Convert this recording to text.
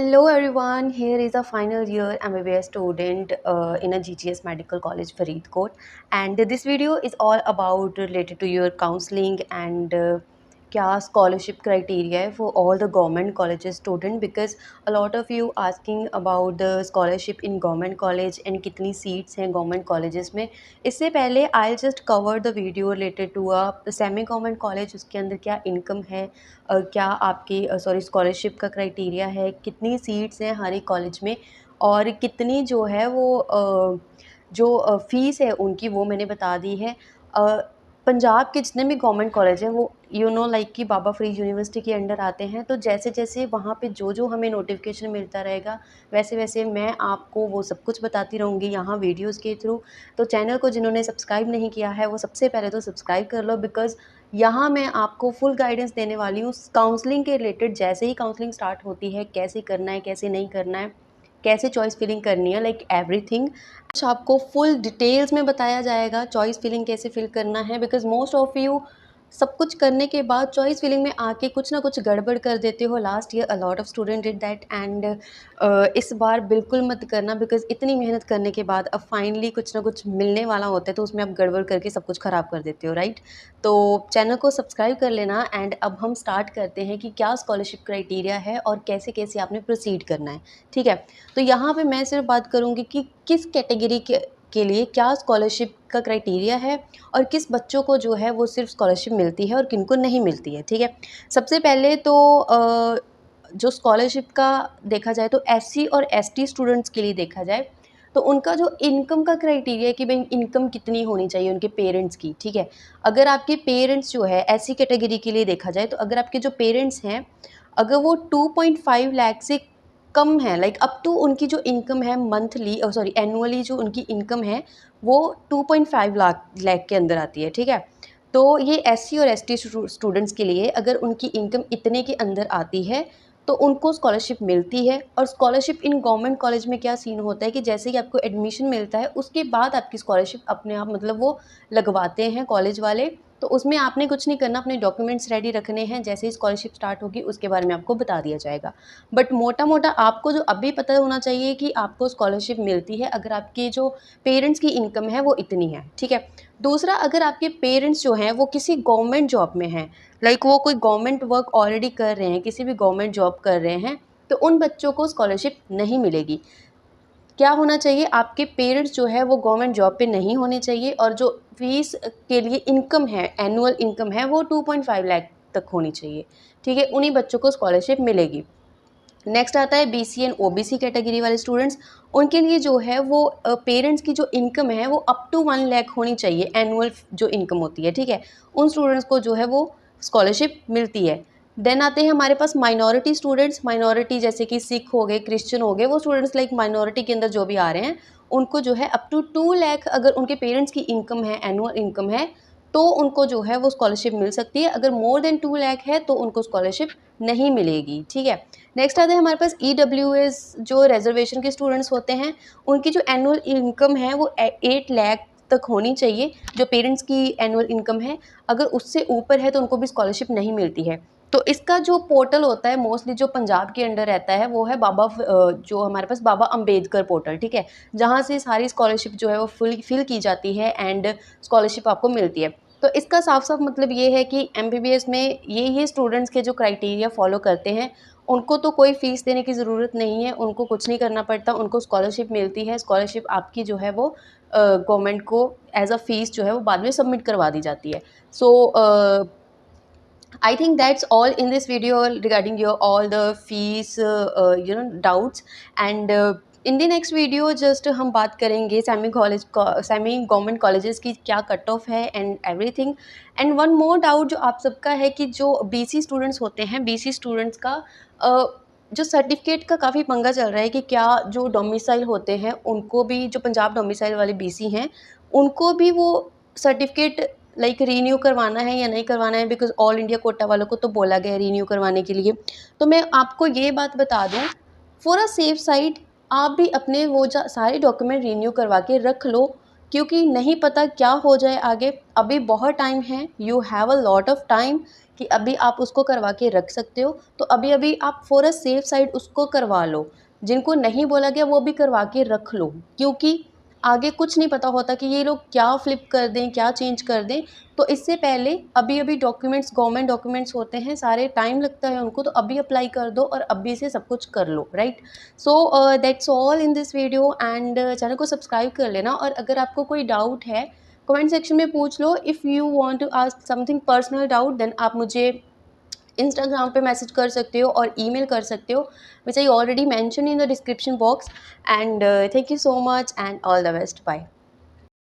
Hello everyone, here is a final year MBBS student in a GGS Medical College Faridkot, and this video is all about related to your counseling and क्या scholarship criteria है for all the government colleges student, because a lot of you asking about the scholarship in government college and कितनी seats हैं government colleges में. इससे पहले I'll just cover the video related to a semi government college, उसके अंदर क्या income है, क्या आपकी स्कॉलरशिप का क्राइटेरिया है, कितनी सीट्स हैं हर एक कॉलेज में, और कितनी जो है वो जो फ़ीस है उनकी वो मैंने बता दी है. पंजाब के जितने भी गवर्नमेंट कॉलेज हैं वो लाइक कि बाबा फ़रीद यूनिवर्सिटी के अंडर आते हैं, तो जैसे-जैसे वहाँ पे जो हमें नोटिफ़िकेशन मिलता रहेगा वैसे-वैसे मैं आपको वो सब कुछ बताती रहूँगी यहाँ वीडियोज़ के थ्रू. तो चैनल को जिन्होंने सब्सक्राइब नहीं किया है वो सबसे पहले तो सब्सक्राइब कर लो, बिकॉज़ यहाँ मैं आपको फुल गाइडेंस देने वाली हूँ काउंसलिंग के रिलेटेड. जैसे ही काउंसलिंग स्टार्ट होती है, कैसे करना है, कैसे नहीं करना है, कैसे चॉइस फिलिंग करनी है, लाइक एवरीथिंग आपको फुल डिटेल्स में बताया जाएगा. चॉइस फिलिंग कैसे फिल करना है, बिकॉज मोस्ट ऑफ यू सब कुछ करने के बाद चॉइस फिलिंग में आके कुछ ना कुछ गड़बड़ कर देते हो. Last year a lot of student did that, and इस बार बिल्कुल मत करना, बिकॉज इतनी मेहनत करने के बाद अब फाइनली कुछ ना कुछ मिलने वाला होता है तो उसमें आप गड़बड़ करके सब कुछ ख़राब कर देते हो, राइट. तो चैनल को सब्सक्राइब कर लेना. एंड अब हम स्टार्ट करते हैं कि क्या स्कॉलरशिप क्राइटेरिया है और कैसे कैसे आपने प्रोसीड करना है. ठीक है, तो यहाँ पे मैं सिर्फ बात करूँगी कि किस कैटेगरी के लिए क्या स्कॉलरशिप का क्राइटेरिया है और किस बच्चों को जो है वो सिर्फ स्कॉलरशिप मिलती है और किनको नहीं मिलती है. ठीक है, सबसे पहले तो जो स्कॉलरशिप का देखा जाए तो एससी और एसटी स्टूडेंट्स के लिए देखा जाए तो उनका जो इनकम का क्राइटेरिया है कि भाई इनकम कितनी होनी चाहिए उनके पेरेंट्स की. ठीक है, अगर आपके पेरेंट्स जो है एससी कैटेगरी के लिए देखा जाए तो अगर आपके जो पेरेंट्स हैं अगर वो 2.5 लाख से कम है, लाइक अप टू उनकी जो इनकम है मंथली एनुअली जो उनकी इनकम है वो 2.5 लाख के अंदर आती है. ठीक है, तो ये एससी और एसटी स्टूडेंट्स के लिए अगर उनकी इनकम इतने के अंदर आती है तो उनको स्कॉलरशिप मिलती है. और स्कॉलरशिप इन गवर्नमेंट कॉलेज में क्या सीन होता है कि जैसे ही आपको एडमिशन मिलता है उसके बाद आपकी स्कॉलरशिप अपने आप वो लगवाते हैं कॉलेज वाले. तो उसमें आपने कुछ नहीं करना, अपने डॉक्यूमेंट्स रेडी रखने हैं. जैसे ही स्कॉलरशिप स्टार्ट होगी उसके बारे में आपको बता दिया जाएगा. बट मोटा-मोटा आपको जो अभी पता होना चाहिए कि आपको स्कॉलरशिप मिलती है अगर आपके जो पेरेंट्स की इनकम है वो इतनी है. ठीक है, दूसरा, अगर आपके पेरेंट्स जो हैं वो किसी गवर्नमेंट जॉब में हैं, लाइक वो कोई गवर्नमेंट वर्क ऑलरेडी कर रहे हैं, किसी भी गवर्नमेंट जॉब कर रहे हैं, तो उन बच्चों को स्कॉलरशिप नहीं मिलेगी. क्या होना चाहिए, आपके पेरेंट्स जो है वो गवर्नमेंट जॉब पे नहीं होने चाहिए और जो फीस के लिए इनकम है, एनुअल इनकम है, वो 2.5 लाख तक होनी चाहिए. ठीक है, उन्हीं बच्चों को स्कॉलरशिप मिलेगी. नेक्स्ट आता है बीसी एंड ओबीसी कैटेगरी वाले स्टूडेंट्स. उनके लिए जो है वो पेरेंट्स की जो इनकम है वो अप टू 1 लाख होनी चाहिए, एनुअल जो इनकम होती है. ठीक है, उन स्टूडेंट्स को जो है वो स्कॉलरशिप मिलती है. देन आते हैं हमारे पास माइनॉरिटी स्टूडेंट्स. माइनॉरिटी जैसे कि सिख हो गए, क्रिश्चियन हो गए, वो स्टूडेंट्स लाइक माइनॉरिटी के अंदर जो भी आ रहे हैं उनको जो है अप टू 2 लाख अगर उनके पेरेंट्स की इनकम है, एनुअल इनकम है, तो उनको जो है वो स्कॉलरशिप मिल सकती है. अगर मोर देन 2 लाख है तो उनको स्कॉलरशिप नहीं मिलेगी. ठीक है, नेक्स्ट आते हैं हमारे पास ईडब्ल्यूएस जो रिजर्वेशन के स्टूडेंट्स होते हैं, उनकी जो एनुअल इनकम है वो 8 लाख तक होनी चाहिए जो पेरेंट्स की एनुअल इनकम है. अगर उससे ऊपर है तो उनको भी स्कॉलरशिप नहीं मिलती है. तो इसका जो पोर्टल होता है मोस्टली जो पंजाब के अंडर रहता है वो है जो हमारे पास बाबा अम्बेडकर पोर्टल. ठीक है, जहाँ से सारी स्कॉलरशिप जो है वो फिल की जाती है एंड स्कॉलरशिप आपको मिलती है. तो इसका साफ साफ मतलब ये है कि एमबीबीएस में ये स्टूडेंट्स के जो क्राइटेरिया फॉलो करते हैं उनको तो कोई फ़ीस देने की ज़रूरत नहीं है, उनको कुछ नहीं करना पड़ता, उनको स्कॉलरशिप मिलती है. स्कॉलरशिप आपकी जो है वो गवर्नमेंट को एज अ फ़ीस जो है वो बाद में सबमिट करवा दी जाती है. सो I think that's all in this video regarding your all the fees doubts. And in the next video just हम बात करेंगे सेमी गवर्नमेंट कॉलेजेस की क्या कट ऑफ है and everything. And one more doubt जो आप सबका है कि जो बीसी स्टूडेंट्स होते हैं, बीसी स्टूडेंट्स का जो सर्टिफिकेट का काफ़ी पंगा चल रहा है कि क्या जो डोमिसाइल होते हैं उनको भी, जो पंजाब डोमिसाइल वाले बीसी हैं, उनको भी वो सर्टिफिकेट लाइक रीन्यू करवाना है या नहीं करवाना है, बिकॉज ऑल इंडिया कोटा वालों को तो बोला गया है रीन्यू करवाने के लिए. तो मैं आपको ये बात बता दूं, फॉर अ सेफ साइड आप भी अपने वो सारे डॉक्यूमेंट रीन्यू करवा के रख लो क्योंकि नहीं पता क्या हो जाए आगे। अभी बहुत टाइम है, you have a lot of time कि अभी आप उसको करवा के रख सकते हो। तो अभी अभी आप फॉर अ सेफ साइड उसको करवा लो। जिनको नहीं बोला गया वो भी करवा के रख लो, क्योंकि आगे कुछ नहीं पता होता कि ये लोग क्या फ्लिप कर दें, क्या चेंज कर दें। तो इससे पहले अभी अभी डॉक्यूमेंट्स, गवर्नमेंट डॉक्यूमेंट्स होते हैं सारे, टाइम लगता है उनको, तो अभी अप्लाई कर दो और अभी से सब कुछ कर लो, right. So that's all in this video, and channel को सब्सक्राइब कर लेना। और अगर आपको कोई डाउट है कमेंट सेक्शन में पूछ लो। If you want to ask something personal doubt, then आप मुझे इंस्टाग्राम पे मैसेज कर सकते हो और ईमेल कर सकते हो, which I already mention in the description box. And thank you so much and all the best, bye.